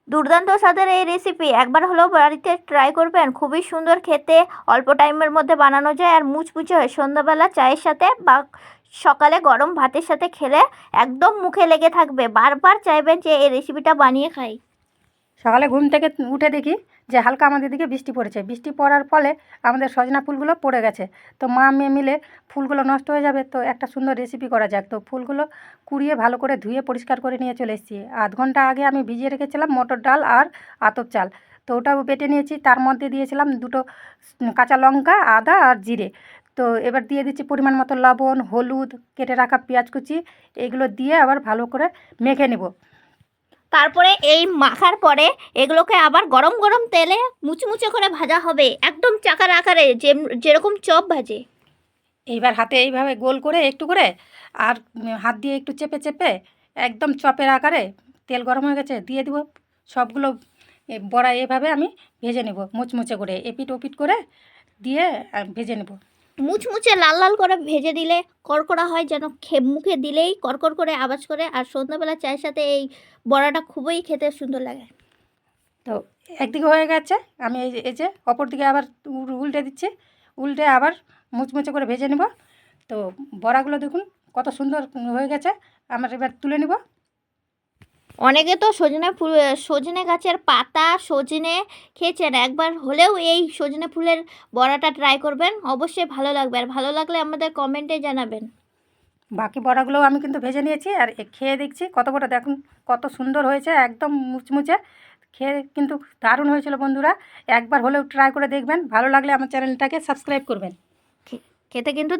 দুর্দান্ত স্বাদের এই রেসিপি একবার হলেও বাড়িতে ট্রাই করবেন। খুবই সুন্দর খেতে, অল্প টাইমের মধ্যে বানানো যায় আর মুচমুচে হয়। সন্ধ্যাবেলা চায়ের সাথে বা সকালে গরম ভাতের সাথে খেলে একদম মুখে লেগে থাকবে, বারবার চাইবেন যে এই রেসিপিটা বানিয়ে খাই। সকালে ঘুম থেকে উঠে দেখি যে হালকা আমাদের দিকে বৃষ্টি পড়েছে। বৃষ্টি পড়ার ফলে আমাদের সজনা ফুলগুলো পড়ে গেছে। তো মা মেয়ে মিলে ফুলগুলো নষ্ট হয়ে যাবে, তো একটা সুন্দর রেসিপি করা যাক। তো ফুলগুলো কুড়িয়ে ভালো করে ধুয়ে পরিষ্কার করে নিয়ে চলে এসেছি। আধ ঘন্টা আগে আমি ভিজিয়ে রেখেছিলাম মটর ডাল আর আতপ চাল, তো ওটাও বেটে নিয়েছি। তার মধ্যে দিয়েছিলাম দুটো কাঁচা লঙ্কা, আদা আর জিরে। তো এবার দিয়ে দিচ্ছি পরিমাণ মতো লবণ, হলুদ, কেটে রাখা পেঁয়াজ কুচি। এগুলো দিয়ে আবার ভালো করে মেখে নেব। তারপরে এই মাখার পরে এগুলোকে আবার গরম গরম তেলে মুচমুচে করে ভাজা হবে, একদম চাকার আকারে, যেরকম চপ ভাজে। এইবার হাতে এইভাবে গোল করে একটু করে আর হাত দিয়ে একটু চেপে চেপে একদম চপের আকারে, তেল গরম হয়ে গেছে দিয়ে দিব সবগুলো বড়া। এভাবে আমি ভেজে নেব মুচমুচে করে, এপিট ওপিট করে দিয়ে ভেজে নেব। মুচমুচে লাল লাল করে ভেজে দিলে কড়কড়া হয়, যেন মুখে দিলেই কড়কড় করে আওয়াজ করে। আর সন্ধ্যাবেলা চায়ের সাথে এই বড়াটা খুবই খেতে সুন্দর লাগে। তো একদিকে হয়ে গেছে, আমি এই যে অপর দিকে আবার উল্টে দিচ্ছি। উল্টে আবার মুচমুচে করে ভেজে নেব। তো বড়াগুলো দেখুন কত সুন্দর হয়ে গেছে। আমার এবার তুলে নেব। অনেকে তো সজনে গাছের পাতা, সজনে খেয়েছেন, একবার হলেও এই সজনে ফুলের বড়াটা ট্রাই করবেন, অবশ্যই ভালো লাগবে। আর ভালো লাগলে আমাদের কমেন্টে জানাবেন। বাকি বড়াগুলোও আমি কিন্তু ভেজে নিয়েছি আর খেয়ে দেখছি কতটা, দেখুন কত সুন্দর হয়েছে, একদম মুচমুচে। খেয়ে কিন্তু দারুণ হয়েছিল বন্ধুরা। একবার হলেও ট্রাই করে দেখবেন, ভালো লাগলে আমার চ্যানেলটাকে সাবস্ক্রাইব করবেন। খেতে কিন্তু